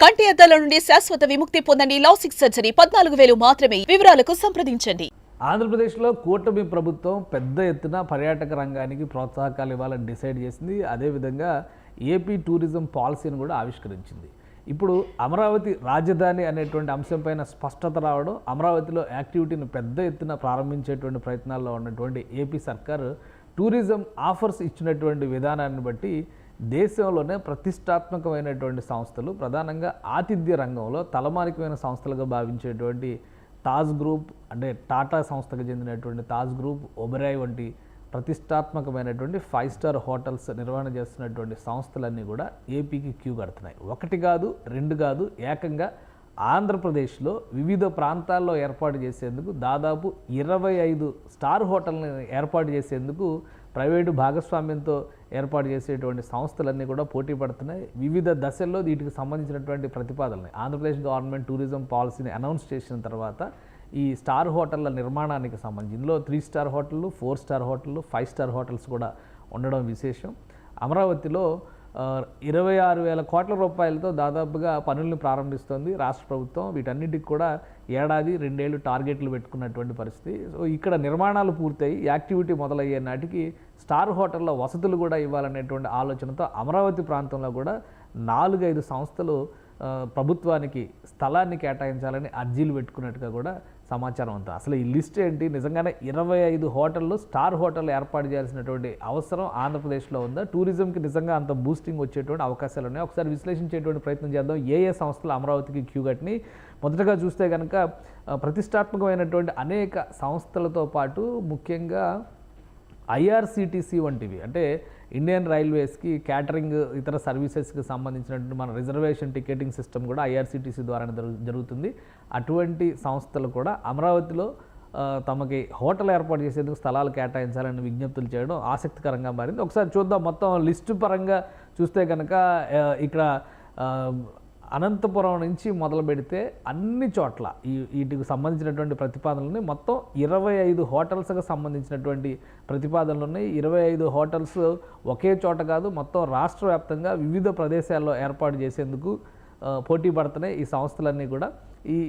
కంటి అద్దాల నుండి శాశ్వత విముక్తి పొందండి. లాసిక్ సర్జరీ 14,000 మాత్రమే. వివరాలకు సంప్రదించండి. ఆంధ్రప్రదేశ్లో కూటమి ప్రభుత్వం పెద్ద ఎత్తున పర్యాటక రంగానికి ప్రోత్సాహకాలు ఇవ్వాలని డిసైడ్ చేసింది. అదేవిధంగా ఏపీ టూరిజం పాలసీని కూడా ఆవిష్కరించింది. ఇప్పుడు అమరావతి రాజధాని అనేటువంటి అంశంపైన స్పష్టత రావడం, అమరావతిలో యాక్టివిటీని పెద్ద ఎత్తున ప్రారంభించేటువంటి ప్రయత్నాల్లో ఉన్నటువంటి ఏపీ సర్కారు టూరిజం ఆఫర్స్ ఇచ్చినటువంటి విధానాన్ని బట్టి దేశంలోనే ప్రతిష్టాత్మకమైనటువంటి సంస్థలు, ప్రధానంగా ఆతిథ్య రంగంలో తలమానికమైన సంస్థలుగా భావించేటువంటి తాజ్ గ్రూప్, అంటే టాటా సంస్థకు చెందినటువంటి తాజ్ గ్రూప్, ఒబెరాయ్ వంటి ప్రతిష్టాత్మకమైనటువంటి 5 స్టార్ హోటల్స్ నిర్వహణ చేస్తున్నటువంటి సంస్థలన్నీ కూడా ఏపీకి క్యూ కడుతున్నాయి. ఒకటి కాదు, రెండు కాదు, ఏకంగా ఆంధ్రప్రదేశ్లో వివిధ ప్రాంతాల్లో ఏర్పాటు చేసేందుకు దాదాపు 25 స్టార్ హోటల్ని ఏర్పాటు చేసేందుకు ప్రైవేటు భాగస్వామ్యంతో ఏర్పాటు చేసేటువంటి సంస్థలన్నీ కూడా పోటీ పడుతున్నాయి. వివిధ దశల్లో వీటికి సంబంధించినటువంటి ప్రతిపాదనలు ఆంధ్రప్రదేశ్ గవర్నమెంట్ టూరిజం పాలసీని అనౌన్స్ చేసిన తర్వాత ఈ స్టార్ హోటళ్ల నిర్మాణానికి సంబంధించి ఇందులో 3 స్టార్ హోటళ్ళు, 4 స్టార్ హోటళ్ళు, 5 స్టార్ హోటల్స్ కూడా ఉండడం విశేషం. అమరావతిలో 26,000 కోట్ల రూపాయలతో దాదాపుగా పనులను ప్రారంభిస్తోంది రాష్ట్ర ప్రభుత్వం. వీటన్నిటికి కూడా ఏడాది 2 ఏళ్ళు టార్గెట్లు పెట్టుకున్నటువంటి పరిస్థితి. సో ఇక్కడ నిర్మాణాలు పూర్తయి యాక్టివిటీ మొదలయ్యే నాటికి స్టార్ హోటల్లో వసతులు కూడా ఇవ్వాలనేటువంటి ఆలోచనతో అమరావతి ప్రాంతంలో కూడా 4-5 సంస్థలు ప్రభుత్వానికి స్థలాన్ని కేటాయించాలని అర్జీలు పెట్టుకున్నట్టుగా కూడా సమాచారం అంతా. అసలు ఈ లిస్ట్ ఏంటి? నిజంగానే 25 హోటళ్ళు, స్టార్ హోటళ్ళు ఏర్పాటు చేయాల్సినటువంటి అవసరం ఆంధ్రప్రదేశ్లో ఉందా? టూరిజంకి నిజంగా అంత బూస్టింగ్ వచ్చేటువంటి అవకాశాలు ఉన్నాయి. ఒకసారి విశ్లేషించేటువంటి ప్రయత్నం చేద్దాం. ఏ సంస్థలు అమరావతికి క్యూ కట్టినాయి? మొదటగా చూస్తే కనుక ప్రతిష్టాత్మకమైనటువంటి అనేక సంస్థలతో పాటు ముఖ్యంగా ఐఆర్సిటిసి వంటివి, అంటే ఇండియన్ రైల్వేస్కి క్యాటరింగ్ ఇతర సర్వీసెస్కి సంబంధించినటువంటి మన రిజర్వేషన్ టికెటింగ్ సిస్టమ్ కూడా ఐఆర్సిటిసి ద్వారానే జరుగుతుంది. అటువంటి సంస్థలు కూడా అమరావతిలో తమకి హోటల్ ఏర్పాటు చేసేందుకు స్థలాలు కేటాయించాలని విజ్ఞప్తులు చేయడం ఆసక్తికరంగా మారింది. ఒకసారి చూద్దాం. మొత్తం లిస్టు పరంగా చూస్తే కనుక ఇక్కడ అనంతపురం నుంచి మొదలు పెడితే అన్ని చోట్ల వీటికి సంబంధించినటువంటి ప్రతిపాదనలు మొత్తం 25 హోటల్స్కి సంబంధించినటువంటి ప్రతిపాదనలు ఉన్నాయి. 25 హోటల్స్ ఒకే చోట కాదు, మొత్తం రాష్ట్ర వ్యాప్తంగా వివిధ ప్రదేశాల్లో ఏర్పాటు చేసేందుకు పోటీ పడుతున్నాయి ఈ సంస్థలన్నీ కూడా.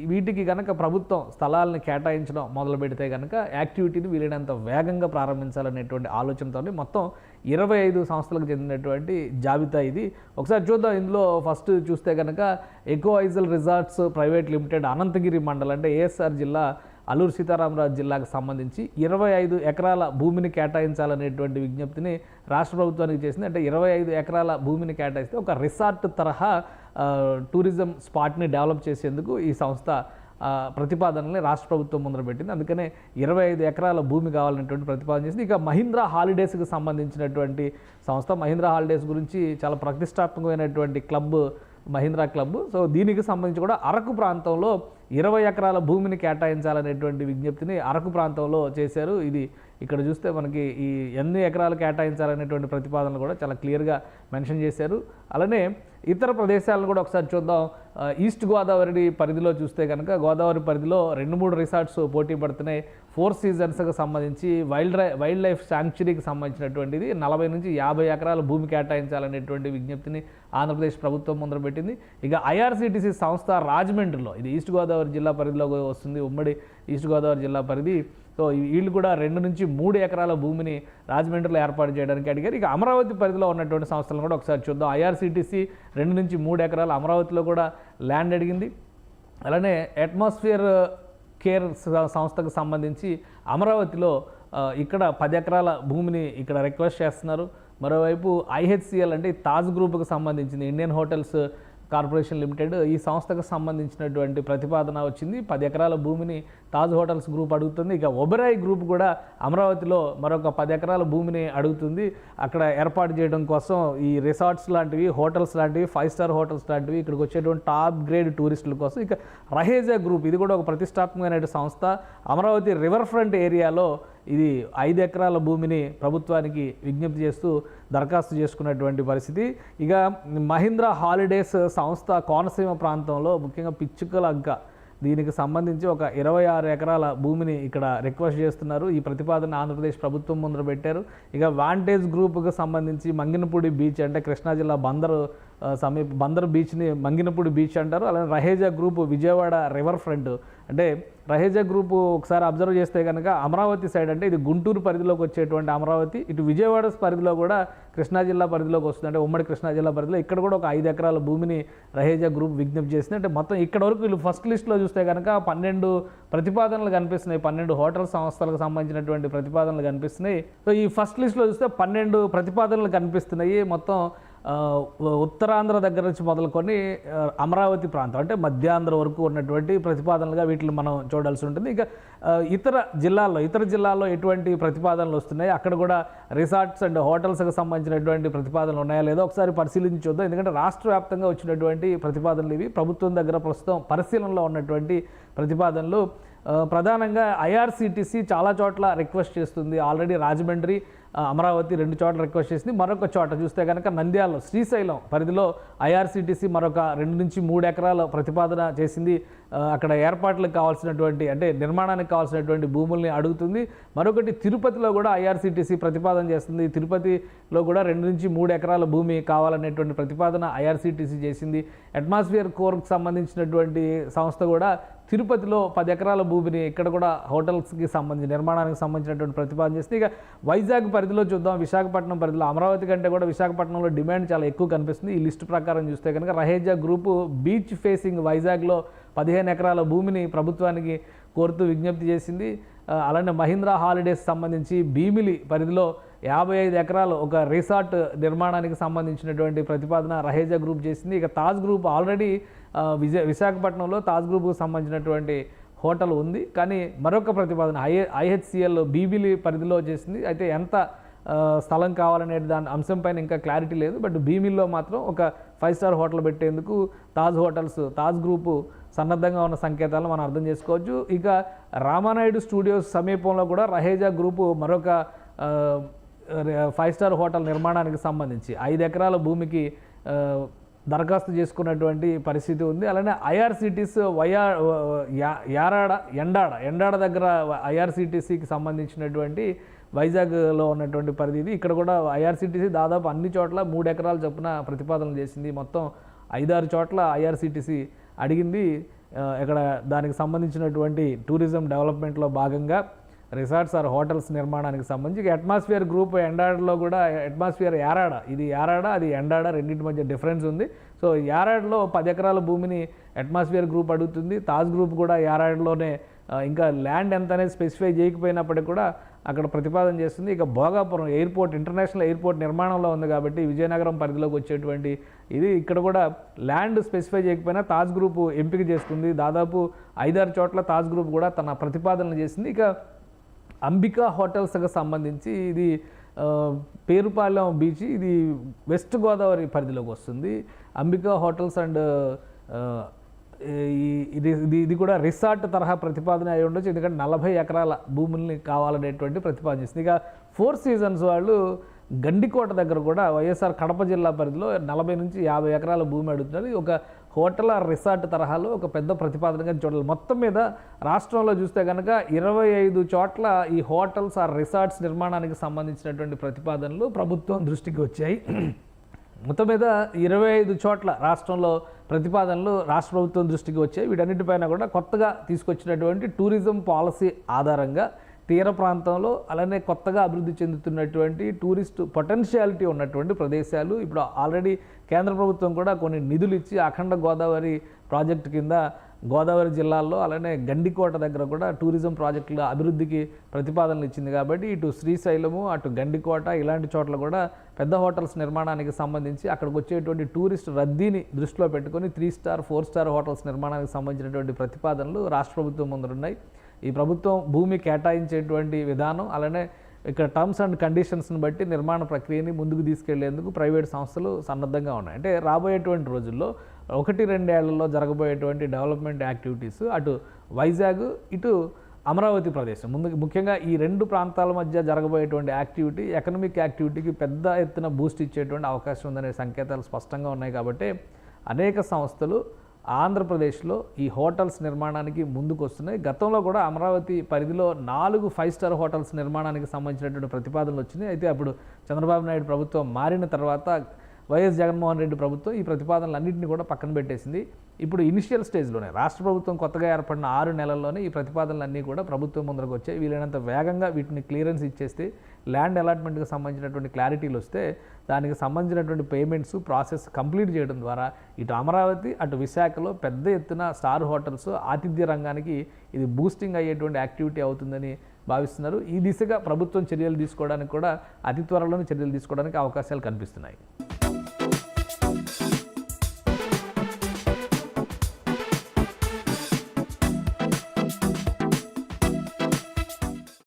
వీటికి కనుక ప్రభుత్వం స్థలాలను కేటాయించడం మొదలు పెడితే కనుక యాక్టివిటీని వీలైనంత వేగంగా ప్రారంభించాలనేటువంటి ఆలోచనతో మొత్తం 25 సంస్థలకు చెందినటువంటి జాబితా ఇది. ఒకసారి చూద్దాం. ఇందులో ఫస్ట్ చూస్తే కనుక ఎకో ఐజల్ రిసార్ట్స్ ప్రైవేట్ లిమిటెడ్ అనంతగిరి మండలం, అంటే ఏఎస్ఆర్ జిల్లా, అల్లూరు సీతారామరాజు జిల్లాకు సంబంధించి 25 ఎకరాల భూమిని కేటాయించాలనేటువంటి విజ్ఞప్తిని రాష్ట్ర ప్రభుత్వానికి చేసింది. అంటే 25 ఎకరాల భూమిని కేటాయిస్తే ఒక రిసార్ట్ తరహా టూరిజం స్పాట్ని డెవలప్ చేసేందుకు ఈ సంస్థ ప్రతిపాదనల్ని రాష్ట్ర ప్రభుత్వం ముందర పెట్టింది. అందుకనే 25 ఎకరాల భూమి కావాలనేటువంటి ప్రతిపాదన చేసింది. ఇక మహీంద్రా హాలిడేస్కి సంబంధించినటువంటి సంస్థ, మహీంద్రా హాలిడేస్ గురించి చాలా ప్రతిష్టాత్మకమైనటువంటి క్లబ్ మహీంద్రా క్లబ్. సో దీనికి సంబంధించి కూడా అరకు ప్రాంతంలో 20 ఎకరాల భూమిని కేటాయించాలనేటువంటి విజ్ఞప్తిని అరకు ప్రాంతంలో చేశారు. ఇది ఇక్కడ చూస్తే మనకి ఈ ఎన్ని ఎకరాలు కేటాయించాలనేటువంటి ప్రతిపాదనలు కూడా చాలా క్లియర్గా మెన్షన్ చేశారు. అలానే ఇతర ప్రదేశాలను కూడా ఒకసారి చూద్దాం. ఈస్ట్ గోదావరి పరిధిలో చూస్తే కనుక గోదావరి పరిధిలో 2-3 రిసార్ట్స్ పోటీ పడుతున్నాయి. 4 సీజన్స్కి సంబంధించి వైల్డ్ లైఫ్ శాంక్చురీకి సంబంధించినటువంటిది 40 నుంచి 50 ఎకరాల భూమి కేటాయించాలనేటువంటి విజ్ఞప్తిని ఆంధ్రప్రదేశ్ ప్రభుత్వం ముందర పెట్టింది. ఇక ఐఆర్సిటిసి సంస్థ రాజమండ్రిలో, ఇది ఈస్ట్ గోదావరి జిల్లా పరిధిలో వస్తుంది, ఉమ్మడి ఈస్ట్ గోదావరి జిల్లా పరిధి. సో వీళ్ళు కూడా 2 నుంచి 3 ఎకరాల భూమిని రాజమండ్రిలో ఏర్పాటు చేయడానికి అడిగారు. ఇక అమరావతి పరిధిలో ఉన్నటువంటి సంస్థలను కూడా ఒకసారి చూద్దాం. ఐఆర్సిటిసి 2 నుంచి 3 ఎకరాలు అమరావతిలో కూడా ల్యాండ్ అడిగింది. అలానే అట్మాస్ఫియర్ కేర్ సంస్థకు సంబంధించి అమరావతిలో ఇక్కడ 10 ఎకరాల భూమిని ఇక్కడ రిక్వెస్ట్ చేస్తున్నారు. మరోవైపు ఐహెచ్సిఎల్, అంటే తాజ్ గ్రూప్కి సంబంధించింది, ఇండియన్ హోటల్స్ కార్పొరేషన్ లిమిటెడ్, ఈ సంస్థకు సంబంధించినటువంటి ప్రతిపాదన వచ్చింది. 10 ఎకరాల భూమిని తాజ్ హోటల్స్ గ్రూప్ అడుగుతుంది. ఇక ఒబెరాయ్ గ్రూప్ కూడా అమరావతిలో మరొక 10 ఎకరాల భూమిని అడుగుతుంది. అక్కడ ఏర్పాటు చేయడం కోసం ఈ రిసార్ట్స్ లాంటివి, హోటల్స్ లాంటివి, 5 స్టార్ హోటల్స్ లాంటివి ఇక్కడికి వచ్చేటువంటి టాప్ గ్రేడ్ టూరిస్టుల కోసం. ఇక రహేజా గ్రూప్, ఇది కూడా ఒక ప్రతిష్టాత్మకమైన సంస్థ, అమరావతి రివర్ ఫ్రంట్ ఏరియాలో ఇది 5 ఎకరాల భూమిని ప్రభుత్వానికి విజ్ఞప్తి చేస్తూ దరఖాస్తు చేసుకున్నటువంటి పరిస్థితి. ఇక మహీంద్రా హాలిడేస్ సంస్థ కోనసీమ ప్రాంతంలో ముఖ్యంగా పిచ్చుకలంక దీనికి సంబంధించి ఒక 26 ఎకరాల భూమిని ఇక్కడ రిక్వెస్ట్ చేస్తున్నారు. ఈ ప్రతిపాదన ఆంధ్రప్రదేశ్ ప్రభుత్వం ముందర పెట్టారు. ఇక వాంటేజ్ గ్రూప్కి సంబంధించి మంగినపూడి బీచ్ అంటే కృష్ణా జిల్లా బందర్ బీచ్ని మంగినపూడి బీచ్ అంటారు. అలానే Raheja group Vijayawada river front అంటే రహేజా గ్రూప్ ఒకసారి అబ్జర్వ్ చేస్తే కనుక అమరావతి సైడ్ అంటే ఇది గుంటూరు పరిధిలోకి వచ్చేటువంటి అమరావతి, ఇటు విజయవాడ పరిధిలో కూడా కృష్ణా జిల్లా పరిధిలోకి వస్తుంది. అంటే ఉమ్మడి కృష్ణా జిల్లా పరిధిలో ఇక్కడ కూడా ఒక 5 ఎకరాల భూమిని రహేజా గ్రూప్ విజ్ఞప్తి చేసింది. అంటే మొత్తం ఇక్కడ వరకు వీళ్ళు ఫస్ట్ లిస్ట్లో చూస్తే కనుక 12 ప్రతిపాదనలు కనిపిస్తున్నాయి. 12 హోటల్ సంస్థలకు సంబంధించినటువంటి ప్రతిపాదనలు కనిపిస్తున్నాయి. సో ఈ ఫస్ట్ లిస్ట్లో చూస్తే 12 ప్రతిపాదనలు కనిపిస్తున్నాయి. మొత్తం ఉత్తరాంధ్ర దగ్గర నుంచి మొదలుకొని అమరావతి ప్రాంతం అంటే మధ్యాంధ్ర వరకు ఉన్నటువంటి ప్రతిపాదనలుగా వీటిని మనం చూడాల్సి ఉంటుంది. ఇక ఇతర జిల్లాల్లో ఎటువంటి ప్రతిపాదనలు వస్తున్నాయి, అక్కడ కూడా రిసార్ట్స్ అండ్ హోటల్స్కి సంబంధించినటువంటి ప్రతిపాదనలు ఉన్నాయా లేదో ఒకసారి పరిశీలించి చూద్దాం. ఎందుకంటే రాష్ట్ర వ్యాప్తంగా వచ్చినటువంటి ప్రతిపాదనలు ఇవి. ప్రభుత్వం దగ్గర ప్రస్తుతం పరిశీలనలో ఉన్నటువంటి ప్రతిపాదనలు ప్రధానంగా ఐఆర్సీటీసీ చాలా చోట్ల రిక్వెస్ట్ చేస్తుంది. ఆల్రెడీ రాజమండ్రి, అమరావతి 2 చోట్ల రిక్వెస్ట్ చేసింది. మరొక చోట చూస్తే కనుక నంద్యాలలో శ్రీశైలం పరిధిలో ఐఆర్సీటీసీ మరొక 2 నుంచి 3 ఎకరాల ప్రతిపాదన చేసింది. అక్కడ ఏర్పాట్లకు కావాల్సినటువంటి అంటే నిర్మాణానికి కావాల్సినటువంటి భూముల్ని అడుగుతుంది. మరొకటి తిరుపతిలో కూడా ఐఆర్సీటీసీ ప్రతిపాదన చేస్తుంది. తిరుపతిలో కూడా 2 నుంచి 3 ఎకరాల భూమి కావాలనేటువంటి ప్రతిపాదన ఐఆర్సీటీసీ చేసింది. అట్మాస్ఫియర్ కోర్కి సంబంధించినటువంటి సంస్థ కూడా తిరుపతిలో 10 ఎకరాల భూమిని ఇక్కడ కూడా హోటల్స్కి సంబంధించి నిర్మాణానికి సంబంధించినటువంటి ప్రతిపాదన చేస్తే ఇక వైజాగ్ పరిధిలో చూద్దాం. విశాఖపట్నం పరిధిలో అమరావతి కంటే కూడా విశాఖపట్నంలో డిమాండ్ చాలా ఎక్కువ కనిపిస్తుంది. ఈ లిస్టు ప్రకారం చూస్తే కనుక రహేజా గ్రూపు బీచ్ ఫేసింగ్ వైజాగ్లో 15 ఎకరాల భూమిని ప్రభుత్వానికి కోరుతూ విజ్ఞప్తి చేసింది. అలానే మహీంద్రా హాలిడేస్ సంబంధించి భీమిలి పరిధిలో 55 ఎకరాలు ఒక రిసార్ట్ నిర్మాణానికి సంబంధించినటువంటి ప్రతిపాదన రహేజా గ్రూప్ చేసింది. ఇక తాజ్ గ్రూప్ ఆల్రెడీ విశాఖపట్నంలో తాజ్ గ్రూప్కు సంబంధించినటువంటి హోటల్ ఉంది. కానీ మరొక ప్రతిపాదన ఐహెచ్సిఎల్ భీమిలి పరిధిలో చేసింది. అయితే ఎంత స్థలం కావాలనే దాని అంశంపైన ఇంకా క్లారిటీ లేదు. బట్ భీమిల్లో మాత్రం ఒక 5 స్టార్ హోటల్ పెట్టేందుకు తాజ్ గ్రూపు సన్నద్ధంగా ఉన్న సంకేతాలను మనం అర్థం చేసుకోవచ్చు. ఇక రామానాయుడు స్టూడియోస్ సమీపంలో కూడా రహేజా గ్రూపు మరొక 5 స్టార్ హోటల్ నిర్మాణానికి సంబంధించి 5 ఎకరాల భూమికి దరఖాస్తు చేసుకున్నటువంటి పరిస్థితి ఉంది. అలానే ఐఆర్సీటీసీ ఎండాడ దగ్గర ఐఆర్సీటీసీకి సంబంధించినటువంటి వైజాగ్లో ఉన్నటువంటి పరిధి ఇది. ఇక్కడ కూడా ఐఆర్సీటీసీ దాదాపు అన్ని చోట్ల 3 ఎకరాల చొప్పున ప్రతిపాదనలు చేసింది. మొత్తం 5-6 చోట్ల ఐఆర్సీటీసీ అడిగింది. ఇక్కడ దానికి సంబంధించినటువంటి టూరిజం డెవలప్మెంట్లో భాగంగా రిసార్ట్స్ ఆర్ హోటల్స్ నిర్మాణానికి సంబంధించి అట్మాస్ఫియర్ గ్రూప్ ఎండాడలో కూడా అట్మాస్ఫియర్ ఇది యారాడ అది ఎండాడ రెండింటి మధ్య డిఫరెన్స్ ఉంది. సో యారాడ్లో 10 ఎకరాల భూమిని అట్మాస్ఫియర్ గ్రూప్ అడుగుతుంది. తాజ్ గ్రూప్ కూడా యారాడ్లోనే ఇంకా ల్యాండ్ ఎంత అనేది స్పెసిఫై చేయకపోయినప్పటికీ కూడా అక్కడ ప్రతిపాదన చేస్తుంది. ఇక భోగాపురం ఇంటర్నేషనల్ ఎయిర్పోర్ట్ నిర్మాణంలో ఉంది కాబట్టి విజయనగరం పరిధిలోకి వచ్చేటువంటి ఇది ఇక్కడ కూడా ల్యాండ్ స్పెసిఫై చేయకపోయినా తాజ్ గ్రూప్ ఎంపిక చేసుకుంది. దాదాపు 5-6 చోట్ల తాజ్ గ్రూప్ కూడా తన ప్రతిపాదనలు చేసింది. ఇక అంబికా హోటల్స్కి సంబంధించి ఇది పేరుపాలెం బీచ్, ఇది వెస్ట్ గోదావరి పరిధిలోకి వస్తుంది. అంబికా హోటల్స్ అండ్ ఇది కూడా రిసార్ట్ తరహా ప్రతిపాదన అయి ఉండొచ్చు. ఎందుకంటే 40 ఎకరాల భూముల్ని కావాలనేటువంటి ప్రతిపాదన చేస్తుంది. ఇక 4 సీజన్స్ వాళ్ళు గండికోట దగ్గర కూడా వైఎస్ఆర్ కడప జిల్లా పరిధిలో 40 నుంచి 50 ఎకరాల భూమి అడుగుతున్నారు. ఒక హోటల్ ఆర్ రిసార్ట్ తరహాలో ఒక పెద్ద ప్రతిపాదనగా చూడాలి. మొత్తం మీద రాష్ట్రంలో చూస్తే కనుక 25 చోట్ల ఈ హోటల్స్ ఆర్ రిసార్ట్స్ నిర్మాణానికి సంబంధించినటువంటి ప్రతిపాదనలు ప్రభుత్వం దృష్టికి వచ్చాయి. మొత్తం మీద 25 చోట్ల రాష్ట్రంలో ప్రతిపాదనలు రాష్ట్ర ప్రభుత్వం దృష్టికి వచ్చాయి. వీటన్నిటిపైన కూడా కొత్తగా తీసుకొచ్చినటువంటి టూరిజం పాలసీ ఆధారంగా తీర ప్రాంతంలో అలానే కొత్తగా అభివృద్ధి చెందుతున్నటువంటి టూరిస్ట్ పొటెన్షియాలిటీ ఉన్నటువంటి ప్రదేశాలు ఇప్పుడు ఆల్రెడీ కేంద్ర ప్రభుత్వం కూడా కొన్ని నిధులు ఇచ్చి అఖండ గోదావరి ప్రాజెక్టు కింద గోదావరి జిల్లాల్లో అలానే గండికోట దగ్గర కూడా టూరిజం ప్రాజెక్టుల అభివృద్ధికి ప్రతిపాదనలు ఇచ్చింది. కాబట్టి ఇటు శ్రీశైలము అటు గండికోట ఇలాంటి చోట్ల కూడా పెద్ద హోటల్స్ నిర్మాణానికి సంబంధించి అక్కడికి వచ్చేటువంటి టూరిస్ట్ రద్దీని దృష్టిలో పెట్టుకొని 3 స్టార్ 4 స్టార్ హోటల్స్ నిర్మాణానికి సంబంధించినటువంటి ప్రతిపాదనలు రాష్ట్ర ప్రభుత్వం ముందున్నాయి. ఈ ప్రభుత్వం భూమి కేటాయించేటువంటి విధానం అలానే ఇక్కడ టర్మ్స్ అండ్ కండిషన్స్ని బట్టి నిర్మాణ ప్రక్రియని ముందుకు తీసుకెళ్లేందుకు ప్రైవేట్ సంస్థలు సన్నద్ధంగా ఉన్నాయి. అంటే రాబోయేటువంటి రోజుల్లో 1-2 ఏళ్లలో జరగబోయేటువంటి డెవలప్మెంట్ యాక్టివిటీస్ అటు వైజాగ్ ఇటు అమరావతి ప్రదేశం ముఖ్యంగా ఈ 2 ప్రాంతాల మధ్య జరగబోయేటువంటి యాక్టివిటీ ఎకనామిక్ యాక్టివిటీకి పెద్ద ఎత్తున బూస్ట్ ఇచ్చేటువంటి అవకాశం ఉందనే సంకేతాలు స్పష్టంగా ఉన్నాయి. కాబట్టి అనేక సంస్థలు ఆంధ్రప్రదేశ్లో ఈ హోటల్స్ నిర్మాణానికి ముందుకు వస్తున్నాయి. గతంలో కూడా అమరావతి పరిధిలో 4 5 స్టార్ హోటల్స్ నిర్మాణానికి సంబంధించినటువంటి ప్రతిపాదనలు వచ్చినాయి. అయితే అప్పుడు చంద్రబాబు నాయుడు ప్రభుత్వం మారిన తర్వాత వైఎస్ జగన్మోహన్ రెడ్డి ప్రభుత్వం ఈ ప్రతిపాదనలన్నింటినీ కూడా పక్కన పెట్టేసింది. ఇప్పుడు ఇనిషియల్ స్టేజ్లోనే రాష్ట్ర ప్రభుత్వం కొత్తగా ఏర్పడిన 6 నెలల్లోనే ఈ ప్రతిపాదనలన్నీ కూడా ప్రభుత్వం ముందరకు వచ్చాయి. వీలైనంత వేగంగా వీటిని క్లియరెన్స్ ఇచ్చేస్తే ల్యాండ్ అలాట్మెంట్కి సంబంధించినటువంటి క్లారిటీలు వస్తే దానికి సంబంధించినటువంటి పేమెంట్స్ ప్రాసెస్ కంప్లీట్ చేయడం ద్వారా ఇటు అమరావతి అటు విశాఖలో పెద్ద ఎత్తున స్టార్ హోటల్స్ ఆతిథ్య రంగానికి ఇది బూస్టింగ్ అయ్యేటువంటి యాక్టివిటీ అవుతుందని భావిస్తున్నారు. ఈ దిశగా ప్రభుత్వం చర్యలు తీసుకోవడానికి కూడా అతి త్వరలోనే చర్యలు తీసుకోవడానికి అవకాశాలు కనిపిస్తున్నాయి.